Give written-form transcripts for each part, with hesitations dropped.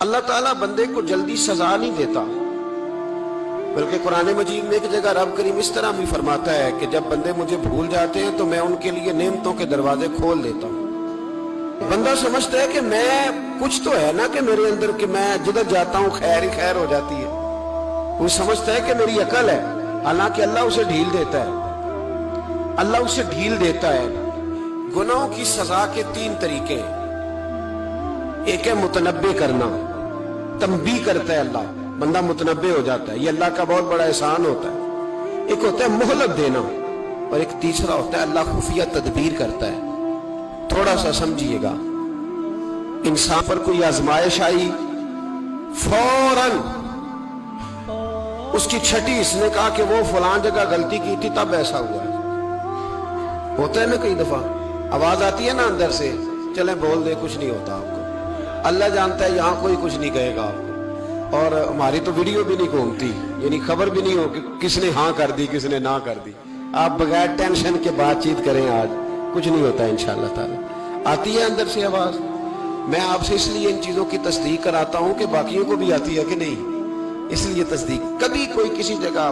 اللہ تعالیٰ بندے کو جلدی سزا نہیں دیتا، بلکہ قرآن مجید میں ایک جگہ رب کریم اس طرح بھی فرماتا ہے کہ جب بندے مجھے بھول جاتے ہیں تو میں ان کے لیے نعمتوں کے دروازے کھول دیتا ہوں۔ بندہ سمجھتا ہے کہ میں کچھ تو ہے نا کہ میرے اندر کہ میں جدھر جاتا ہوں خیر ہی خیر ہو جاتی ہے، وہ سمجھتا ہے کہ میری عقل ہے، حالانکہ اللہ اسے ڈھیل دیتا ہے۔ اللہ اسے ڈھیل دیتا ہے۔ گناہوں کی سزا کے 3 طریقے ہیں۔ ایک ہے متنبع کرنا، تنبیہ کرتا ہے اللہ، بندہ متنبع ہو جاتا ہے، یہ اللہ کا بہت بڑا احسان ہوتا ہے۔ ایک ہوتا ہے مہلت دینا، اور ایک تیسرا ہوتا ہے اللہ خفیہ تدبیر کرتا ہے۔ تھوڑا سا سمجھیے گا، انسان پر کوئی آزمائش آئی، فوراً اس کی چھٹی اس نے کہا کہ وہ فلان جگہ غلطی کی تھی تب ایسا ہوا ہے۔ ہوتا ہے نا کئی دفعہ آواز آتی ہے نا اندر سے، چلیں بول دے کچھ نہیں ہوتا آپ کو، اللہ جانتا ہے یہاں کوئی کچھ نہیں کہے گا آپ کو، اور ہماری تو ویڈیو بھی نہیں گھومتی، یعنی خبر بھی نہیں ہو کہ کس نے ہاں کر دی کس نے نہ کر دی۔ آپ بغیر ٹینشن کے بات چیت کریں، آج کچھ نہیں ہوتا انشاءاللہ تعالی۔ آتی ہے اندر سے آواز، میں آپ سے اس لیے ان چیزوں کی تصدیق کراتا ہوں کہ باقیوں کو بھی آتی ہے کہ نہیں، اس لیے تصدیق۔ کبھی کوئی کسی جگہ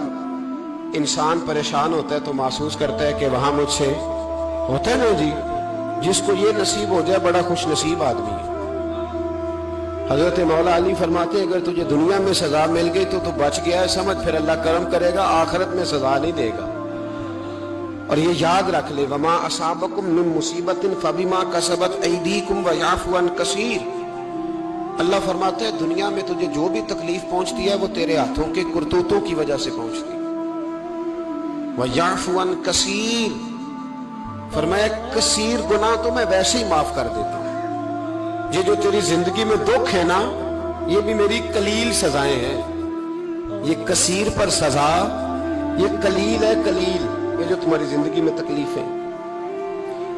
انسان پریشان ہوتا ہے تو محسوس کرتا ہے کہ وہاں مجھ سے ہوتا ہے نا جی، جس کو یہ نصیب ہو جائے بڑا خوش نصیب آدمی ہے۔ حضرت مولا علی فرماتے ہیں اگر تجھے دنیا میں سزا مل گئی تو بچ گیا ہے، سمجھ پھر اللہ کرم کرے گا، آخرت میں سزا نہیں دے گا۔ اور یہ یاد رکھ لے، وما اصابکم من مصیبت فبما کسبت ایدیکم ویعفو عن کثیر۔ اللہ فرماتا ہے دنیا میں تجھے جو بھی تکلیف پہنچتی ہے وہ تیرے ہاتھوں کے کرتوتوں کی وجہ سے پہنچتی ہے۔ ویعفو عن کثیر، فرمایا کثیر گناہ تو میں ویسے ہی معاف کر دیتا ہوں۔ یہ جو تیری زندگی میں دکھ ہے نا، یہ بھی میری قلیل سزائیں ہیں۔ یہ کثیر پر سزا، یہ قلیل ہے، قلیل یہ جو تمہاری زندگی میں تکلیف ہے۔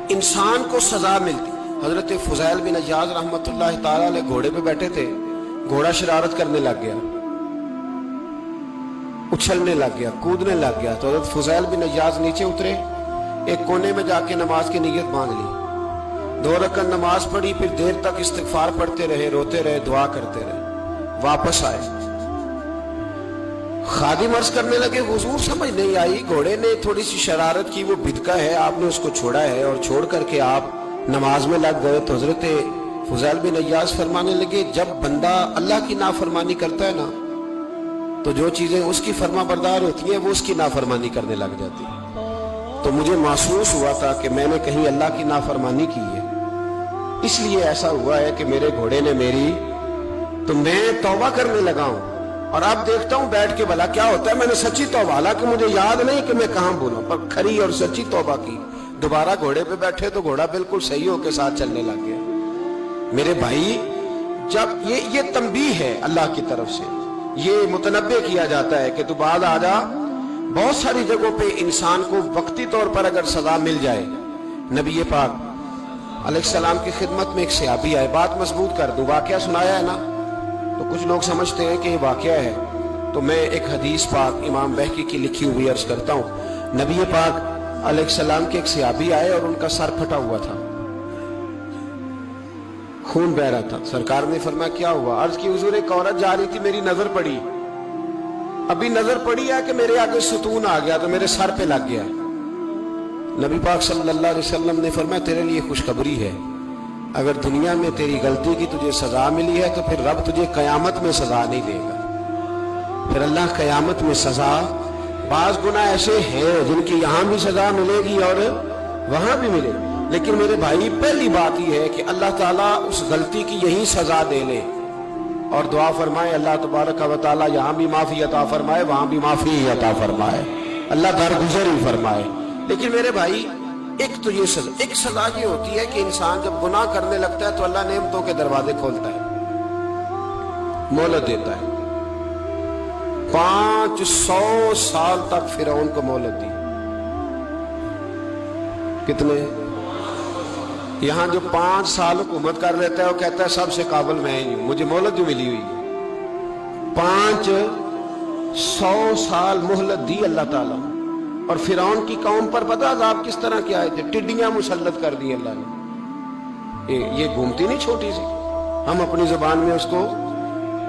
انسان کو سزا ملتی۔ حضرت فضیل بن عیاض رحمۃ اللہ تعالی علیہ گھوڑے پہ بیٹھے تھے، گھوڑا شرارت کرنے لگ گیا، اچھلنے لگ گیا، کودنے لگ گیا، تو حضرت فضیل بن عیاض نیچے اترے، ایک کونے میں جا کے نماز کی نیت باندھ لی، 2 رکعت نماز پڑھی، پھر دیر تک استغفار پڑھتے رہے، روتے رہے، دعا کرتے رہے، واپس آئے۔ خادم عرض کرنے لگے حضور سمجھ نہیں آئی، گھوڑے نے تھوڑی سی شرارت کی، وہ بدکا ہے، آپ نے اس کو چھوڑا ہے اور چھوڑ کر کے آپ نماز میں لگ گئے۔ تو حضرت فضیل بن عیاض فرمانے لگے جب بندہ اللہ کی نافرمانی کرتا ہے نا تو جو چیزیں اس کی فرما بردار ہوتی ہیں وہ اس کی نافرمانی کرنے لگ جاتی ہیں۔ تو مجھے محسوس ہوا تھا کہ میں نے کہیں اللہ کی نافرمانی کی ہے، اس لیے ایسا ہوا ہے کہ میرے گھوڑے نے میری، تو میں توبہ کرنے لگا ہوں، اور اب دیکھتا ہوں بیٹھ کے بھلا کیا ہوتا ہے۔ میں نے سچی توبہ، حالانکہ مجھے یاد نہیں کہ میں کہاں بولا، پر کھری اور سچی توبہ کی۔ دوبارہ گھوڑے پہ بیٹھے تو گھوڑا بالکل صحیح ہو کے ساتھ چلنے لگ گیا۔ میرے بھائی، جب یہ تنبیہ ہے اللہ کی طرف سے، یہ متنبع کیا جاتا ہے کہ تو بعد آ جا۔ بہت ساری جگہوں پہ انسان کو وقتی طور پر اگر سزا مل جائے، نبی پاک علیہ السلام کی خدمت میں ایک صحابی آئے، بات مضبوط کر دوں، واقعہ سنایا ہے نا تو کچھ لوگ سمجھتے ہیں کہ یہ واقعہ ہے، تو میں ایک حدیث پاک امام بہقی کی لکھی ہوئی عرض کرتا ہوں۔ نبی پاک علیہ السلام کے ایک صحابی آئے اور ان کا سر پھٹا ہوا تھا، خون بہ رہا تھا۔ سرکار نے فرمایا کیا ہوا؟ عرض کی حضور ایک عورت جا رہی تھی، میری نظر پڑی، ابھی نظر پڑی ہے کہ میرے آگے ستون آ گیا تو میرے سر پہ لگ گیا۔ نبی پاک صلی اللہ علیہ وسلم نے فرمایا تیرے لیے خوشخبری ہے، اگر دنیا میں تیری غلطی کی تجھے سزا ملی ہے تو پھر رب تجھے قیامت میں سزا نہیں دے گا۔ پھر اللہ قیامت میں سزا، بعض گناہ ایسے ہیں جن کی یہاں بھی سزا ملے گی اور وہاں بھی ملے گی، لیکن میرے بھائی پہلی بات یہ ہے کہ اللہ تعالیٰ اس غلطی کی یہی سزا دے لے، اور دعا فرمائے اللہ تبارک و تعالیٰ یہاں بھی معافی عطا فرمائے، وہاں بھی معافی عطا فرمائے، اللہ درگزر ہی فرمائے۔ لیکن میرے بھائی، ایک تو یہ سزا، ایک سزا یہ ہوتی ہے کہ انسان جب گناہ کرنے لگتا ہے تو اللہ نعمتوں کے دروازے کھولتا ہے، مہلت دیتا ہے۔ 500 سال تک فرعون کو مہلت دی۔ کتنے؟ یہاں جو 5 سال حکومت کر لیتا ہے وہ کہتا ہے سب سے قابل میں ہی ہوں، مجھے مہلت جو ملی ہوئی ہے۔ 500 سال مہلت دی اللہ تعالیٰ، اور فرعون کی قوم پر پتہ عذاب کس طرح کے آئے تھے؟ ٹڈیاں مسلط کر دی اللہ نے۔ یہ گھومتی نہیں چھوٹی سی، ہم اپنی زبان میں اس کو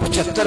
75,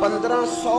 1500